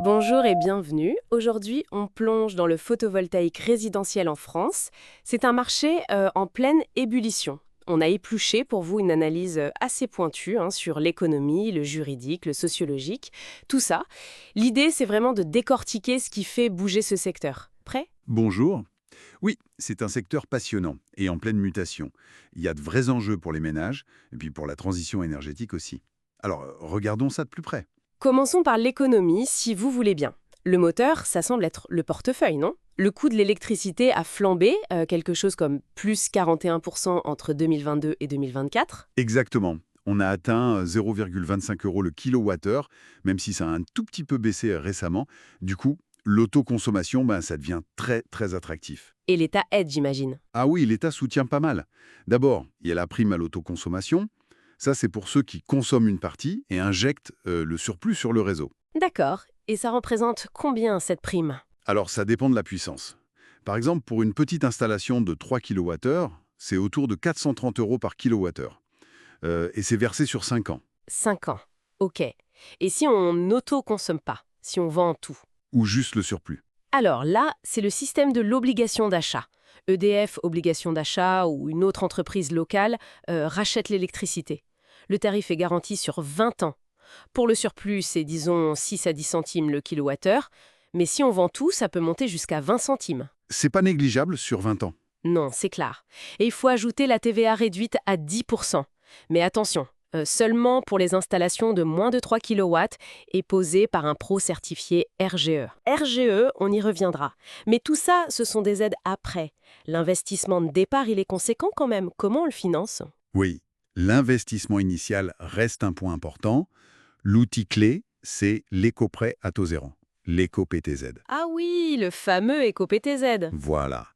Bonjour et bienvenue. Aujourd'hui, on plonge dans le photovoltaïque résidentiel en France. C'est un marché en pleine ébullition. On a épluché pour vous une analyse assez pointue sur l'économie, le juridique, le sociologique, tout ça. L'idée, c'est vraiment de décortiquer ce qui fait bouger ce secteur. Prêt? Bonjour. Oui, c'est un secteur passionnant et en pleine mutation. Il y a de vrais enjeux pour les ménages et puis pour la transition énergétique aussi. Alors, regardons ça de plus près. Commençons par l'économie, si vous voulez bien. Le moteur, ça semble être le portefeuille, non? Le coût de l'électricité a flambé, quelque chose comme plus 41% entre 2022 et 2024. Exactement. On a atteint 0,25 euros le kilowattheure, même si ça a un tout petit peu baissé récemment. Du coup, l'autoconsommation, ça devient très très attractif. Et l'État aide, j'imagine. Ah oui, l'État soutient pas mal. D'abord, il y a la prime à l'autoconsommation. Ça, c'est pour ceux qui consomment une partie et injectent le surplus sur le réseau. D'accord. Et ça représente combien cette prime? Alors, ça dépend de la puissance. Par exemple, pour une petite installation de 3 kWh, c'est autour de 430 euros par kilowattheure. Et c'est versé sur 5 ans. 5 ans. Ok. Et si on n'auto-consomme pas, si on vend tout? Ou juste le surplus. Alors là, c'est le système de l'obligation d'achat. EDF, obligation d'achat, ou une autre entreprise locale rachète l'électricité. Le tarif est garanti sur 20 ans. Pour le surplus, c'est disons 6 à 10 centimes le kilowattheure. Mais si on vend tout, ça peut monter jusqu'à 20 centimes. C'est pas négligeable sur 20 ans. Non, c'est clair. Et il faut ajouter la TVA réduite à 10%. Mais attention, seulement pour les installations de moins de 3 kilowatts et posées par un pro certifié RGE. RGE, on y reviendra. Mais tout ça, ce sont des aides après. L'investissement de départ, il est conséquent quand même. Comment on le finance? Oui, l'investissement initial reste un point important. L'outil clé, c'est l'éco-prêt à taux zéro, l'éco-PTZ. Ah oui, le fameux éco-PTZ. Voilà.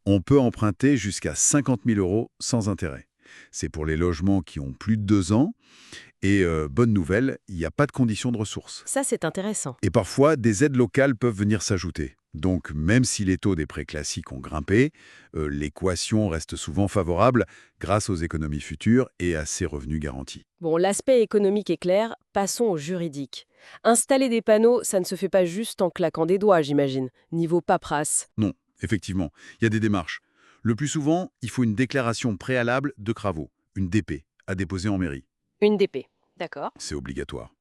On peut emprunter jusqu'à 50 000 euros sans intérêt. C'est pour les logements qui ont plus de 2 ans. Et bonne nouvelle, il n'y a pas de conditions de ressources. Ça, c'est intéressant. Et parfois, des aides locales peuvent venir s'ajouter. Donc, même si les taux des prêts classiques ont grimpé, l'équation reste souvent favorable grâce aux économies futures et à ces revenus garantis. Bon, l'aspect économique est clair, passons au juridique. Installer des panneaux, ça ne se fait pas juste en claquant des doigts, j'imagine. Niveau paperasse. Non, effectivement, il y a des démarches. Le plus souvent, il faut une déclaration préalable de travaux, une DP, à déposer en mairie. Une DP. D'accord. C'est obligatoire.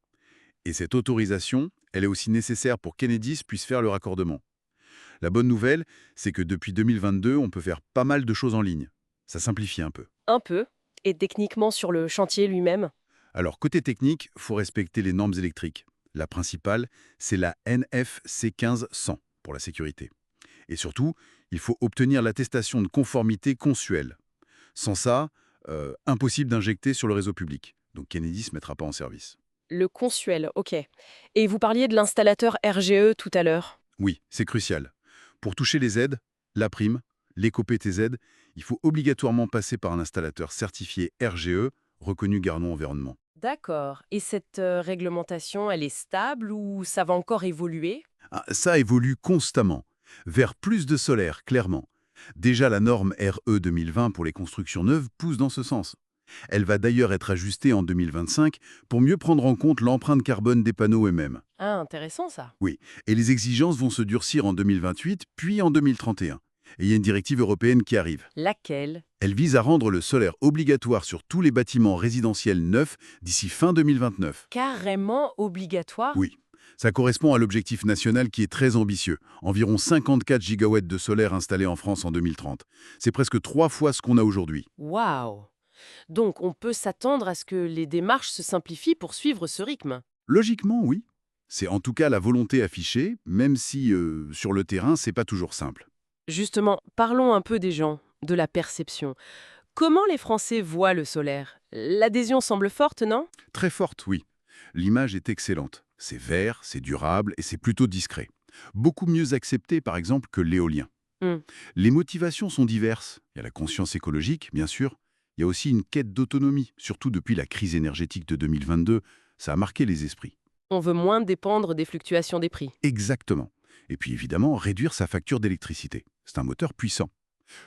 Et cette autorisation, elle est aussi nécessaire pour qu'Enedis puisse faire le raccordement. La bonne nouvelle, c'est que depuis 2022, on peut faire pas mal de choses en ligne. Ça simplifie un peu. Un peu. Et techniquement sur le chantier lui-même? Alors, côté technique, faut respecter les normes électriques. La principale, c'est la NFC 1500 pour la sécurité. Et surtout, il faut obtenir l'attestation de conformité consuelle. Sans ça, impossible d'injecter sur le réseau public. Donc Kennedy ne se mettra pas en service. Le consuel, ok. Et vous parliez de l'installateur RGE tout à l'heure. Oui, c'est crucial. Pour toucher les aides, la prime, l'éco-PTZ, il faut obligatoirement passer par un installateur certifié RGE, reconnu Garnon Environnement. D'accord. Et cette réglementation, elle est stable ou ça va encore évoluer? Ah, ça évolue constamment, vers plus de solaire, clairement. Déjà, la norme RE 2020 pour les constructions neuves pousse dans ce sens. Elle va d'ailleurs être ajustée en 2025 pour mieux prendre en compte l'empreinte carbone des panneaux eux-mêmes. Ah, intéressant ça. Oui, et les exigences vont se durcir en 2028, puis en 2031. Et il y a une directive européenne qui arrive. Laquelle? Elle vise à rendre le solaire obligatoire sur tous les bâtiments résidentiels neufs d'ici fin 2029. Carrément obligatoire? Oui, ça correspond à l'objectif national qui est très ambitieux. Environ 54 gigawatts de solaire installés en France en 2030. C'est presque 3 fois ce qu'on a aujourd'hui. Waouh! Donc on peut s'attendre à ce que les démarches se simplifient pour suivre ce rythme. Logiquement, oui. C'est en tout cas la volonté affichée, même si sur le terrain, c'est pas toujours simple. Justement, parlons un peu des gens, de la perception. Comment les Français voient le solaire? L'adhésion semble forte, non? Très forte, oui. L'image est excellente. C'est vert, c'est durable et c'est plutôt discret. Beaucoup mieux accepté, par exemple, que l'éolien. Hmm. Les motivations sont diverses. Il y a la conscience écologique, bien sûr. Il y a aussi une quête d'autonomie, surtout depuis la crise énergétique de 2022. Ça a marqué les esprits. On veut moins dépendre des fluctuations des prix. Exactement. Et puis évidemment, réduire sa facture d'électricité. C'est un moteur puissant.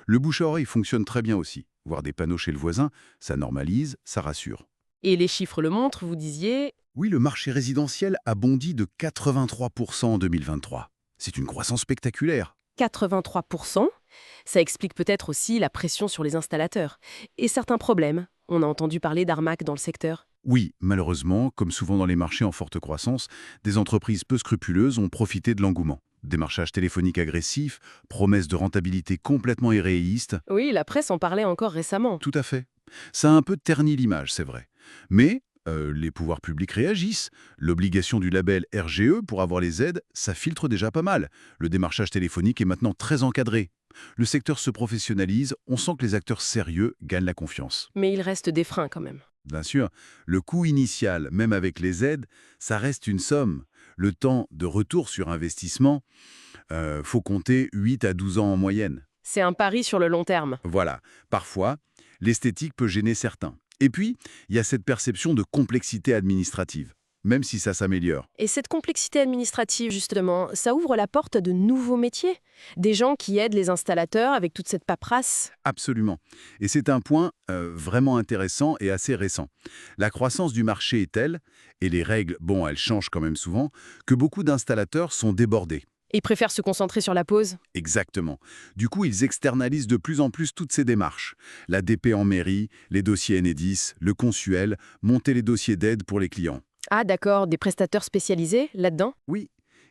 Le bouche à oreille fonctionne très bien aussi. Voir des panneaux chez le voisin, ça normalise, ça rassure. Et les chiffres le montrent, vous disiez, Oui, le marché résidentiel a bondi de 83% en 2023. C'est une croissance spectaculaire. 83%, ça explique peut-être aussi la pression sur les installateurs. Et certains problèmes. On a entendu parler d'arnaques dans le secteur. Oui, malheureusement, comme souvent dans les marchés en forte croissance, des entreprises peu scrupuleuses ont profité de l'engouement. Démarchage téléphonique agressif, promesses de rentabilité complètement irréalistes. Oui, la presse en parlait encore récemment. Tout à fait. Ça a un peu terni l'image, c'est vrai. Mais les pouvoirs publics réagissent. L'obligation du label RGE pour avoir les aides, ça filtre déjà pas mal. Le démarchage téléphonique est maintenant très encadré. Le secteur se professionnalise, on sent que les acteurs sérieux gagnent la confiance. Mais il reste des freins quand même. Bien sûr, le coût initial, même avec les aides, ça reste une somme. Le temps de retour sur investissement, faut compter 8 à 12 ans en moyenne. C'est un pari sur le long terme. Voilà. Parfois, l'esthétique peut gêner certains. Et puis, il y a cette perception de complexité administrative, même si ça s'améliore. Et cette complexité administrative, justement, ça ouvre la porte à de nouveaux métiers. Des gens qui aident les installateurs avec toute cette paperasse. Absolument. Et c'est un point vraiment intéressant et assez récent. La croissance du marché est telle, et les règles, bon, elles changent quand même souvent, que beaucoup d'installateurs sont débordés. Ils préfèrent se concentrer sur la pause. Exactement. Du coup, ils externalisent de plus en plus toutes ces démarches. La DP en mairie, les dossiers Enedis, le consuel, monter les dossiers d'aide pour les clients. Ah d'accord, des prestateurs spécialisés là-dedans. Oui,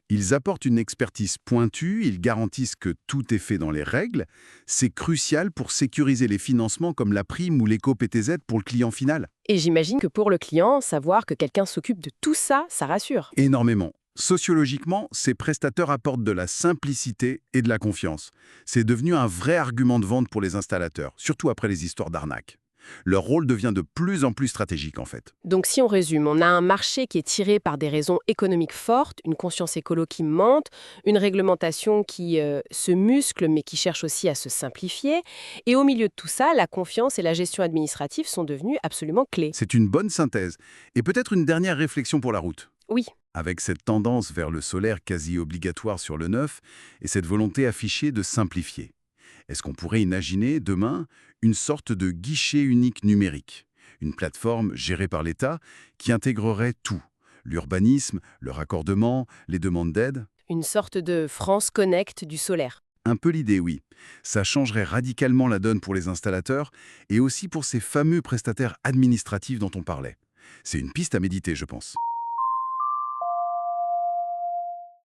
ils apportent une expertise pointue, ils garantissent que tout est fait dans les règles. C'est crucial pour sécuriser les financements comme la prime ou l'éco-PTZ pour le client final. Et j'imagine que pour le client, savoir que quelqu'un s'occupe de tout ça, ça rassure. Énormément. Sociologiquement, ces prestataires apportent de la simplicité et de la confiance. C'est devenu un vrai argument de vente pour les installateurs, surtout après les histoires d'arnaque. Leur rôle devient de plus en plus stratégique en fait. Donc si on résume, on a un marché qui est tiré par des raisons économiques fortes, une conscience écolo qui monte, une réglementation qui se muscle mais qui cherche aussi à se simplifier. Et au milieu de tout ça, la confiance et la gestion administrative sont devenues absolument clés. C'est une bonne synthèse. Et peut-être une dernière réflexion pour la route. Oui, Avec cette tendance vers le solaire quasi obligatoire sur le neuf et cette volonté affichée de simplifier. Est-ce qu'on pourrait imaginer, demain, une sorte de guichet unique numérique, une plateforme gérée par l'État qui intégrerait tout, l'urbanisme, le raccordement, les demandes d'aide? une sorte de France Connect du solaire. Un peu l'idée, oui. Ça changerait radicalement la donne pour les installateurs et aussi pour ces fameux prestataires administratifs dont on parlait. C'est une piste à méditer, je pense.